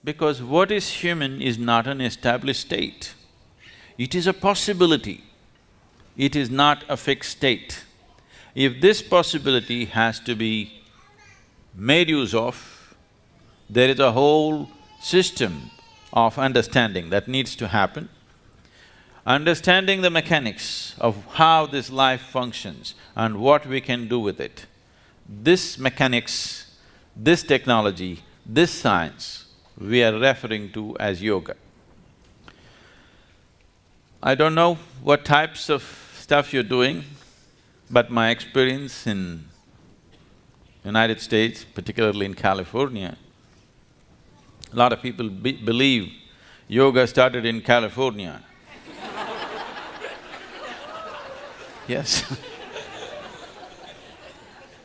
Because what is human is not an established state. It is a possibility. It is not a fixed state. If this possibility has to be made use of, there is a whole system of understanding that needs to happen. Understanding the mechanics of how this life functions and what we can do with it. This mechanics, this technology, this science, we are referring to as yoga. I don't know what types of stuff you're doing, but my experience in United States, particularly in California, a lot of people believe yoga started in California. Yes.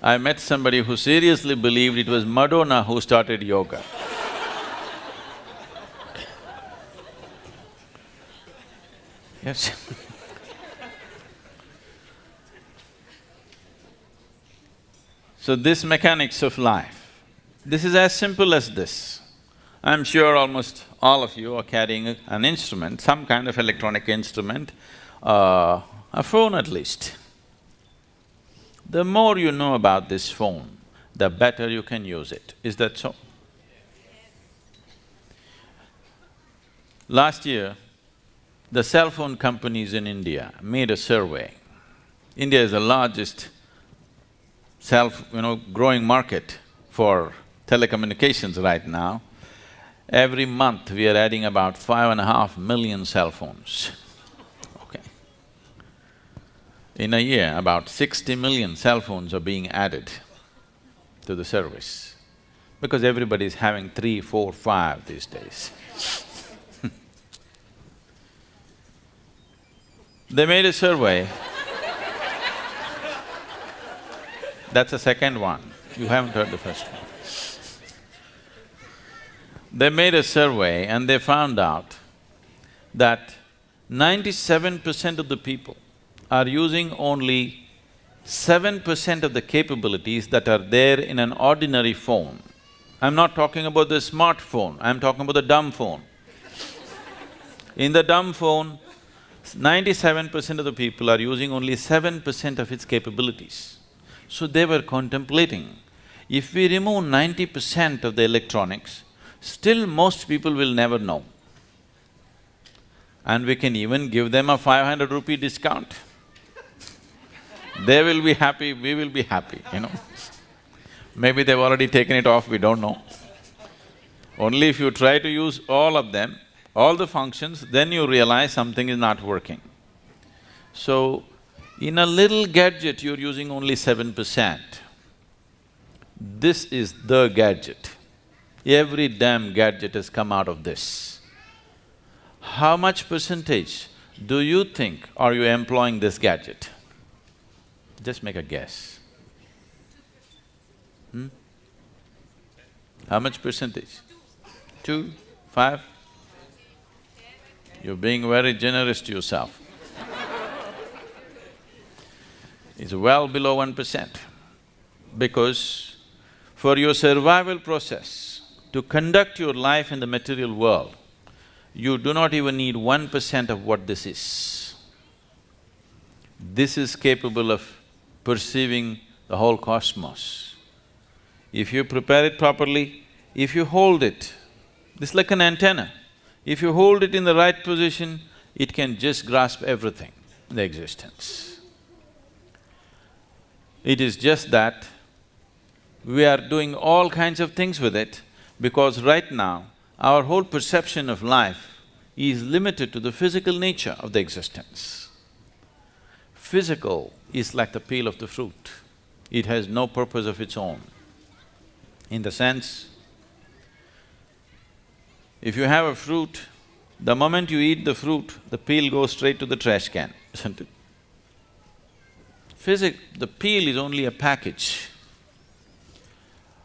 I met somebody who seriously believed it was Madonna who started yoga. Yes. So this mechanics of life, this is as simple as this. I'm sure almost all of you are carrying an instrument, some kind of electronic instrument, a phone at least. The more you know about this phone, the better you can use it. Is that so? Last year, the cell phone companies in India made a survey. India is the largest growing market for telecommunications right now. Every month we are adding about 5.5 million cell phones, okay. In a year, about 60 million cell phones are being added to the service, because everybody is having 3, 4, 5 these days. They made a survey. That's the second one, you haven't heard the first one. They made a survey and they found out that 97% of the people are using only 7% of the capabilities that are there in an ordinary phone. I'm not talking about the smartphone, I'm talking about the dumb phone. In the dumb phone, 97% of the people are using only 7% of its capabilities. So they were contemplating, if we remove 90% of the electronics, still most people will never know. And we can even give them a 500 rupee discount. They will be happy, we will be happy, Maybe they've already taken it off, we don't know. Only if you try to use all of them, all the functions, then you realize something is not working. So, in a little gadget, you're using only 7%. This is the gadget. Every damn gadget has come out of this. How much percentage do you think are you employing this gadget? Just make a guess. How much percentage? 2, 5? You're being very generous to yourself. It's well below 1%, because for your survival process, to conduct your life in the material world, you do not even need 1% of what this is. This is capable of perceiving the whole cosmos. If you prepare it properly, if you hold it, this is like an antenna. If you hold it in the right position, it can just grasp everything in the existence. It is just that we are doing all kinds of things with it, because right now, our whole perception of life is limited to the physical nature of the existence. Physical is like the peel of the fruit. It has no purpose of its own. In the sense, if you have a fruit, the moment you eat the fruit, the peel goes straight to the trash can, isn't it? The peel is only a package.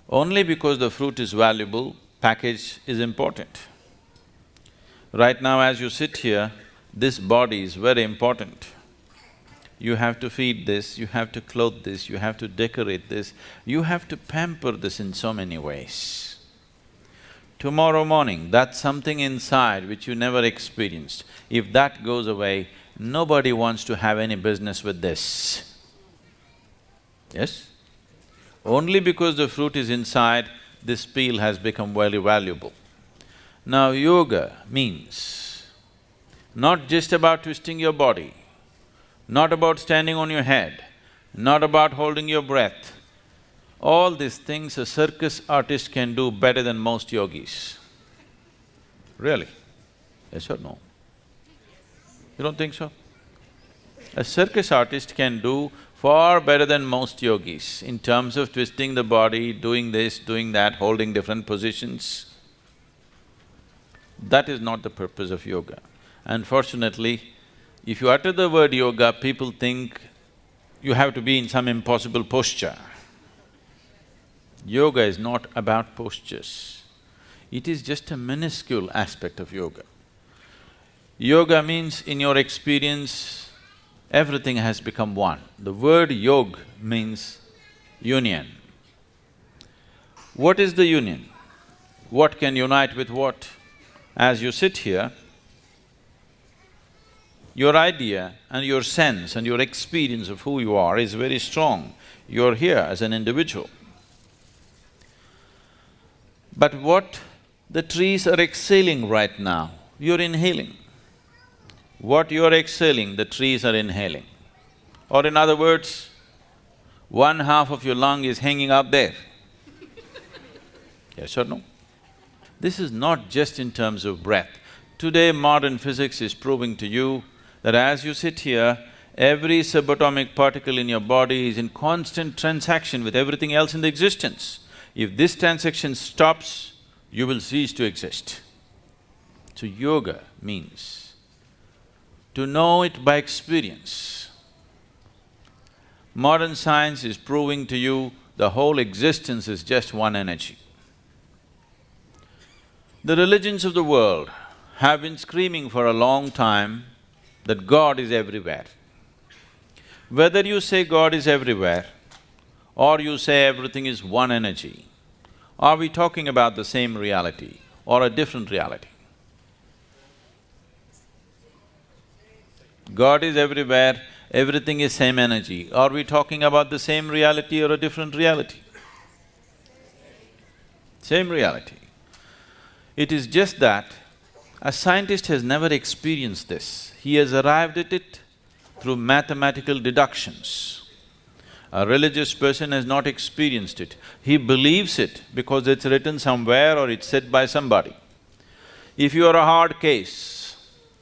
Only because the fruit is valuable, package is important. Right now as you sit here, this body is very important. You have to feed this, you have to clothe this, you have to decorate this, you have to pamper this in so many ways. Tomorrow morning, that's something inside which you never experienced. If that goes away, nobody wants to have any business with this. Yes? Only because the fruit is inside, this peel has become very valuable. Now, yoga means not just about twisting your body, not about standing on your head, not about holding your breath. All these things a circus artist can do better than most yogis. Really? Yes or no? You don't think so? A circus artist can do far better than most yogis in terms of twisting the body, doing this, doing that, holding different positions. That is not the purpose of yoga. Unfortunately, if you utter the word yoga, people think you have to be in some impossible posture. Yoga is not about postures. It is just a minuscule aspect of yoga. Yoga means, in your experience, everything has become one. The word yog means union. What is the union? What can unite with what? As you sit here, your idea and your sense and your experience of who you are is very strong. You're here as an individual. But what the trees are exhaling right now, you're inhaling. What you're exhaling, the trees are inhaling. Or in other words, one half of your lung is hanging out there. Yes or no? This is not just in terms of breath. Today, modern physics is proving to you that as you sit here, every subatomic particle in your body is in constant transaction with everything else in the existence. If this transaction stops, you will cease to exist. So yoga means to know it by experience. Modern science is proving to you the whole existence is just one energy. The religions of the world have been screaming for a long time that God is everywhere. Whether you say God is everywhere or you say everything is one energy, are we talking about the same reality or a different reality? God is everywhere, everything is same energy. Are we talking about the same reality or a different reality? Same reality. It is just that a scientist has never experienced this. He has arrived at it through mathematical deductions. A religious person has not experienced it. He believes it because it's written somewhere or it's said by somebody. If you are a hard case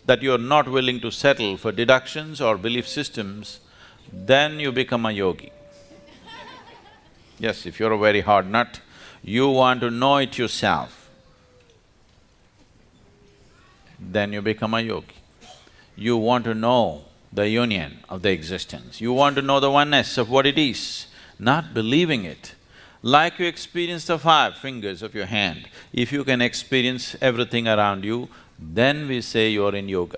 that you are not willing to settle for deductions or belief systems, then you become a yogi. Yes, if you're a very hard nut, you want to know it yourself, then you become a yogi. You want to know the union of the existence, you want to know the oneness of what it is, not believing it. Like you experience the 5 fingers of your hand, if you can experience everything around you, then we say you're in yoga.